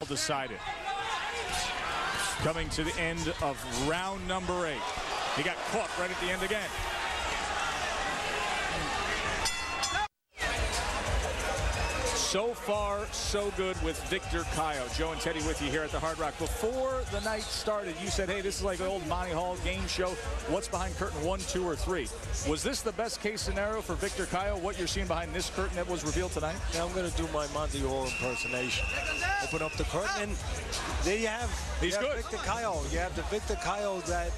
Decided. Coming to the end of round number 8. He got caught right at the end again. So far, so good with Victor Caio. Joe and Teddy with you here at the Hard Rock. Before the night started, you said, hey, this is like an old Monty Hall game show. What's behind curtain 1, 2, or 3? Was this the best case scenario for Victor Caio, what you're seeing behind this curtain that was revealed tonight? Yeah, I'm going to do my Monty Hall impersonation. Open up the curtain, and there you have, He's good. Victor Caio. You have the Victor Caio that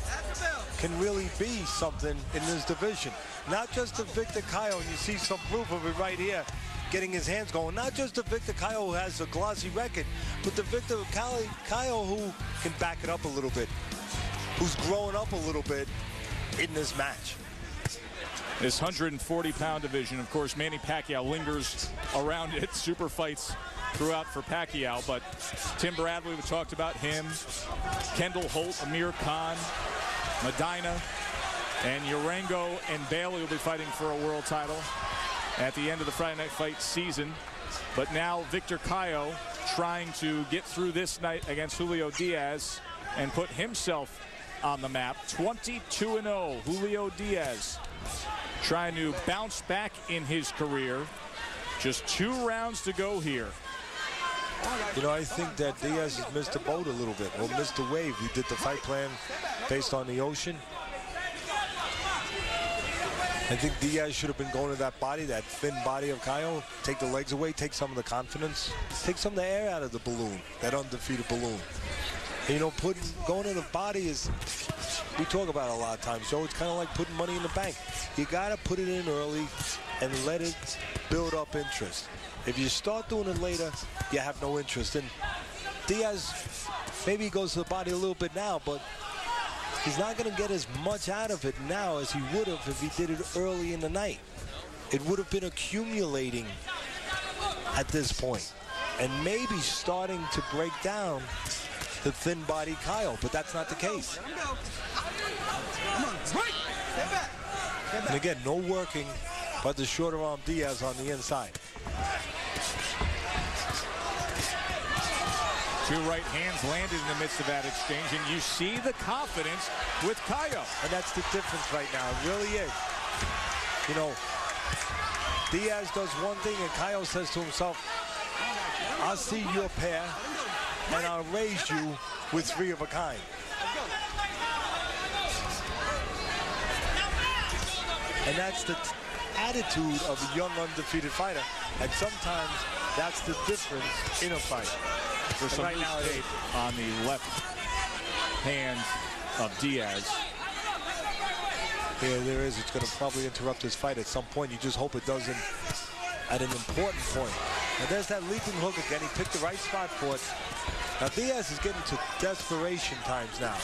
can really be something in this division. Not just the Victor Caio, and you see some proof of it right here, getting his hands going. Not just the Victor Caio who has a glossy record, but the Victor Caio who can back it up a little bit, who's growing up a little bit in this match. This 140-pound division, of course, Manny Pacquiao lingers around it. Super fights throughout for Pacquiao, but Tim Bradley, we talked about him. Kendall Holt, Amir Khan, Medina, and Urango and Bailey will be fighting for a world title at the end of the Friday Night Fight season. But now Victor Caio trying to get through this night against Julio Diaz and put himself on the map. 22-0, Julio Diaz trying to bounce back in his career. Just 2 rounds to go here. You know, I think that Diaz has missed the boat a little bit, or missed the wave. He did the fight plan based on the ocean. I think Diaz should have been going to that body, that thin body of Caio. Take the legs away, take some of the confidence, take some of the air out of the balloon, that undefeated balloon. And, you know, going to the body is, we talk about it a lot of times, so it's kind of like putting money in the bank. You got to put it in early and let it build up interest. If you start doing it later, you have no interest. And Diaz, maybe he goes to the body a little bit now, but he's not going to get as much out of it now as he would have if he did it early in the night. It would have been accumulating at this point and maybe starting to break down the thin body Caio, but that's not the case. And again, no working but the shorter arm Diaz on the inside. 2 right hands landed in the midst of that exchange, and you see the confidence with Caio. And that's the difference right now. It really is. You know, Diaz does one thing, and Caio says to himself, I'll see your pair, and I'll raise you with 3 of a kind. And that's the attitude of a young, undefeated fighter. And sometimes that's the difference in a fight. There's some right now tape on the left hand of Diaz. Yeah, there is. It's going to probably interrupt his fight at some point. You just hope it doesn't at an important point. And there's that leaping hook again. He picked the right spot for it. Now, Diaz is getting to desperation times now.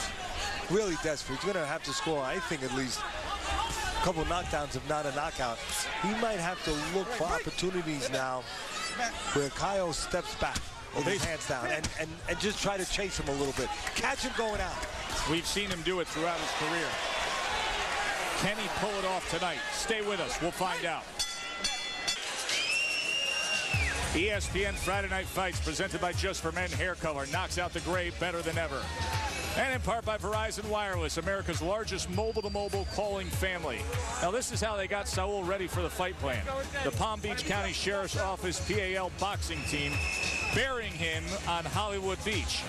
Really desperate. He's going to have to score, I think, at least a couple of knockdowns, if not a knockout. He might have to look for opportunities now where Caio steps back with his hands down and just try to chase him a little bit. Catch him going out. We've seen him do it throughout his career. Can he pull it off tonight? Stay with us. We'll find out. ESPN Friday Night Fights, presented by Just for Men Hair Color, knocks out the gray better than ever. And in part by Verizon Wireless, America's largest mobile-to-mobile calling family. Now, this is how they got Saul ready for the fight plan. The Palm Beach County Sheriff's Office PAL boxing team burying him on Hollywood Beach.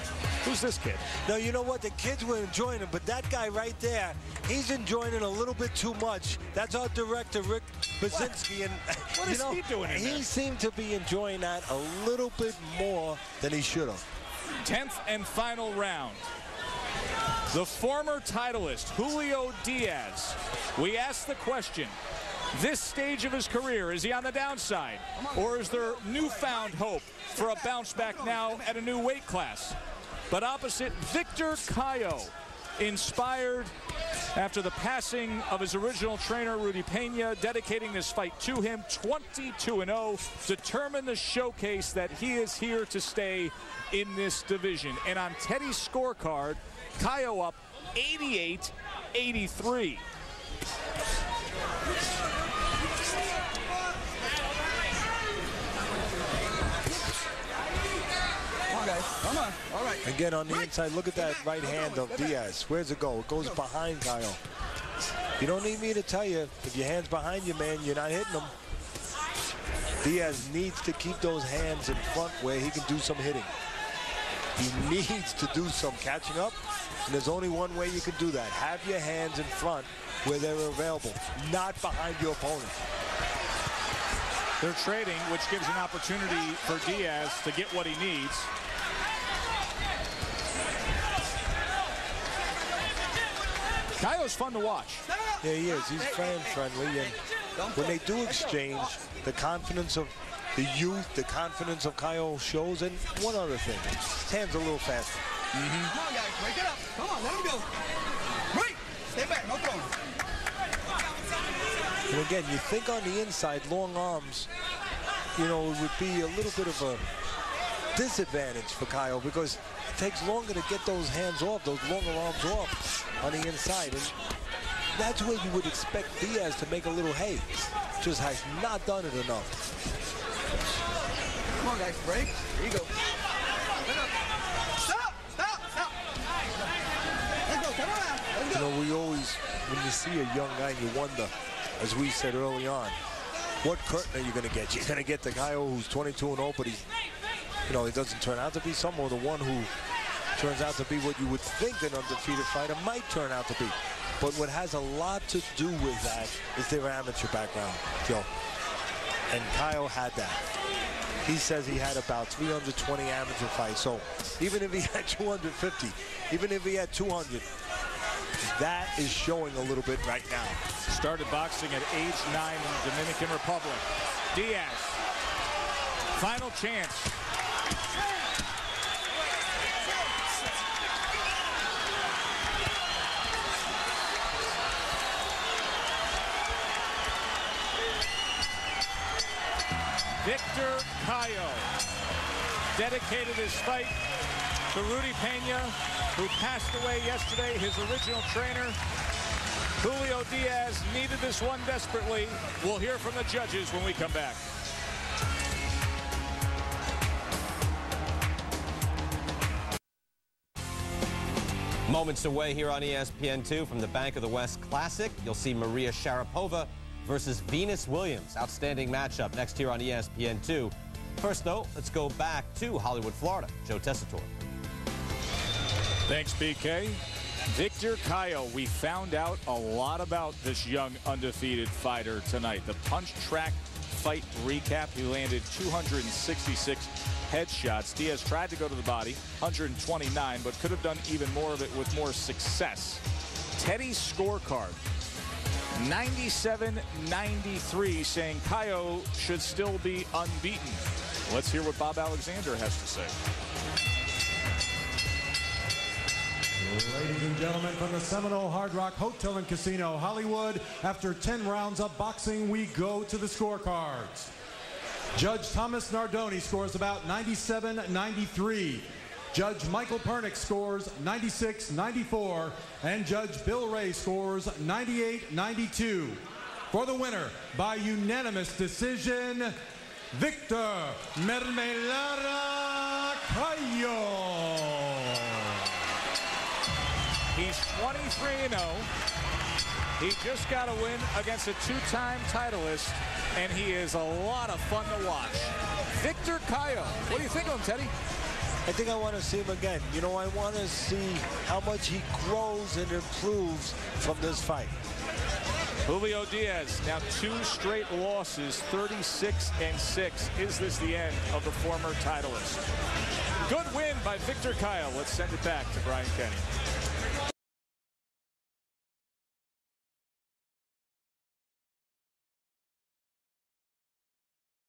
Who's this kid? No, you know what? The kids were enjoying it, but that guy right there, he's enjoying it a little bit too much. That's our director, Rick Basinski. And What is he doing in there? He seemed to be enjoying that a little bit more than he should have. 10th and final round. The former titleist, Julio Diaz. We asked the question, this stage of his career, is he on the downside? Or is there newfound hope for a bounce back now at a new weight class? But opposite, Victor Caio, inspired after the passing of his original trainer, Rudy Pena, dedicating this fight to him, 22-0, determined to showcase that he is here to stay in this division. And on Teddy's scorecard, Caio up 88-83. Come on, guys. Come on. All right. Again, on the inside, look at that right hand of Diaz. Where's it go? It goes behind Kyle. You don't need me to tell you, if your hand's behind you, man, you're not hitting them. Diaz needs to keep those hands in front where he can do some hitting. He needs to do some catching up, and there's only one way you can do that. Have your hands in front where they're available, not behind your opponent. They're trading, which gives an opportunity for Diaz to get what he needs. Caio's fun to watch. Yeah, he is. He's fan-friendly, and when they do exchange, the confidence of the youth, the confidence of Caio shows, and one other thing, his hands are a little faster. Come on, guys, break it up. Come on, let him go. Break. Stay back, no throwing. And again, you think on the inside, long arms, you know, it would be a little bit of a disadvantage for Caio because it takes longer to get those hands off, those longer arms off on the inside. And that's where you would expect Diaz to make a little hay. Just has not done it enough. Come on, guys, break. Here you go. Stop! Stop! Stop! Let's go, turn around. Let's go. You know, we always, when you see a young guy, you wonder, as we said early on, what curtain are you going to get? You're going to get the Caio who's 22-0, but he's, you know, he doesn't turn out to be some, or the one who turns out to be what you would think an undefeated fighter might turn out to be. But what has a lot to do with that is their amateur background, Joe. And Caio had that. He says he had about 320 amateur fights. So even if he had 250, even if he had 200, that is showing a little bit right now. Started boxing at age 9 in the Dominican Republic. Diaz, final chance. Victor Caio dedicated his fight to Rudy Pena, who passed away yesterday, his original trainer. Julio Diaz needed this one desperately. We'll hear from the judges when we come back. Moments away here on ESPN2 from the Bank of the West Classic. You'll see Maria Sharapova versus Venus Williams. Outstanding matchup next here on ESPN2. First, though, let's go back to Hollywood, Florida. Joe Tessitore. Thanks, BK. Victor Caio, we found out a lot about this young undefeated fighter tonight. The Punch Track fight recap, he landed 266 headshots. Diaz tried to go to the body, 129, but could have done even more of it with more success. Teddy's scorecard, 97-93, saying Caio should still be unbeaten. Let's hear what Bob Alexander has to say. Ladies and gentlemen, from the Seminole Hard Rock Hotel and Casino, Hollywood, after 10 rounds of boxing, we go to the scorecards. Judge Thomas Nardoni scores about 97-93. Judge Michael Pernick scores 96-94. And Judge Bill Ray scores 98-92. For the winner, by unanimous decision, Victor Mermelada Caio. He's 23-0. He just got a win against a two-time titleist, and he is a lot of fun to watch. Victor Caio. What do you think of him, Teddy? I think I want to see him again. You know, I want to see how much he grows and improves from this fight. Julio Diaz, now 2 straight losses, 36-6. Is this the end of the former titleist? Good win by Victor Caio. Let's send it back to Brian Kenny.